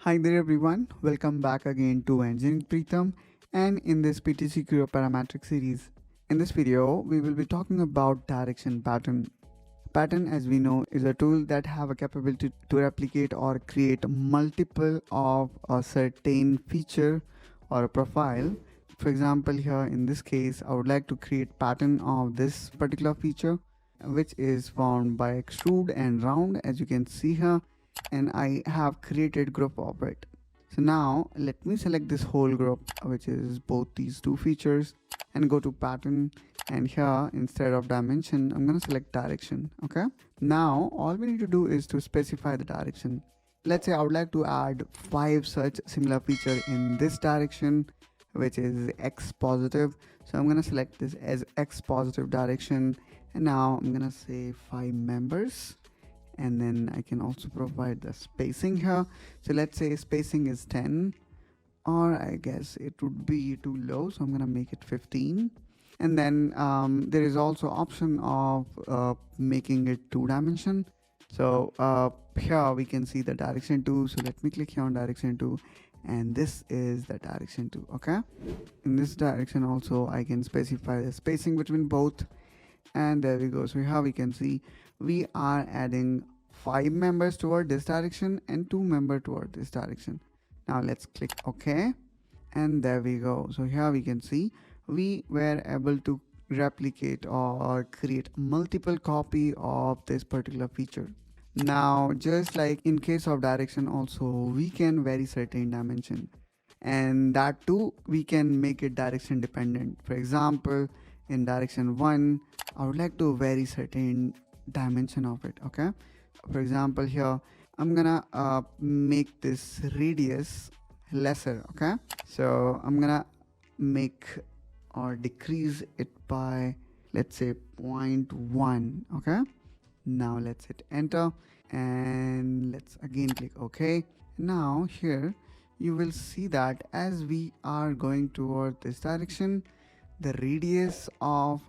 Hi there everyone, welcome back again to Engineering Pritam and in this PTC Creo Parametric series. In this video, we will be talking about direction pattern. Pattern, as we know, is a tool that have a capability to replicate or create multiple of a certain feature or a profile. For example, here in this case, I would like to create pattern of this particular feature, which is formed by extrude and round, as you can see here, and I have created group of it. So now let me select this whole group, which is both these two features, and go to pattern, and here instead of dimension I'm going to select direction. Okay, now all we need to do is to specify the direction. Let's say I would like to add 5 such similar feature in this direction, which is x positive. So I'm going to select this as x positive direction, and now I'm going to say 5 members, and then I can also provide the spacing here. So let's say spacing is 10, or I guess it would be too low, so I'm gonna make it 15. And then there is also option of making it 2-dimension. So here we can see the direction 2. So let me click here on direction 2, and this is the direction 2. Okay, in this direction also I can specify the spacing between both, and there we go. So here we can see we are adding 5 members toward this direction and 2 members toward this direction. Now let's click OK, and there we go. So here we can see we were able to replicate or create multiple copy of this particular feature. Now just like in case of direction also, we can vary certain dimension, and that too we can make it direction dependent. For example, in direction 1 I would like to vary certain dimension of it. Okay, for example, here I'm gonna make this radius lesser. Okay, so I'm gonna make or decrease it by, let's say, 0.1. Okay, now let's hit enter, and let's again click OK. Now here you will see that as we are going toward this direction, the radius of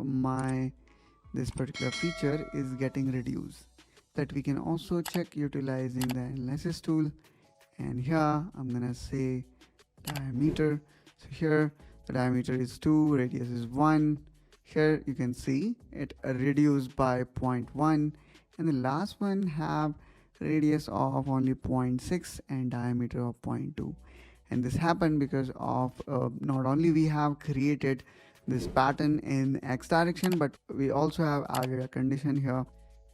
this particular feature is getting reduced. That we can also check utilizing the analysis tool, and here I'm gonna say diameter. So here the diameter is 2, radius is 1. Here you can see it reduced by 0.1, and the last one have radius of only 0.6 and diameter of 0.2. And this happened because of not only we have created this pattern in x direction, but we also have added a condition here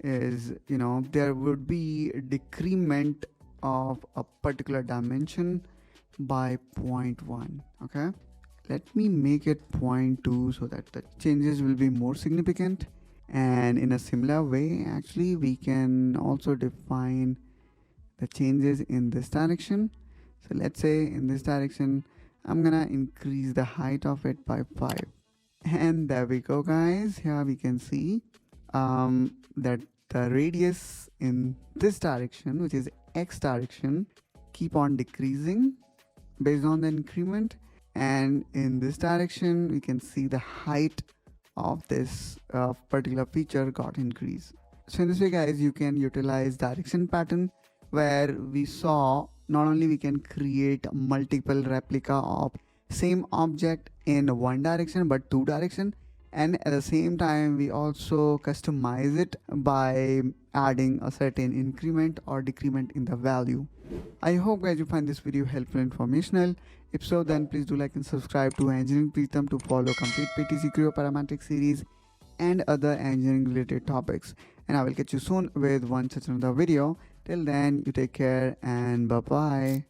is, there would be decrement of a particular dimension by 0.1. Okay, let me make it 0.2 so that the changes will be more significant. And in a similar way, actually we can also define the changes in this direction. So let's say in this direction I'm gonna increase the height of it by 5, and there we go, guys. Here we can see that the radius in this direction, which is x direction, keep on decreasing based on the increment, and in this direction we can see the height of this particular feature got increased. So in this way, guys, you can utilize direction pattern, where we saw not only we can create multiple replica of same object in one direction but 2 direction, and at the same time we also customize it by adding a certain increment or decrement in the value. I hope, guys, you find this video helpful and informational. If so, then please do like and subscribe to Engineering Pritam to follow complete PTC Creo Parametric series and other engineering related topics. And I will catch you soon with one such another video. Till then, you take care and bye bye.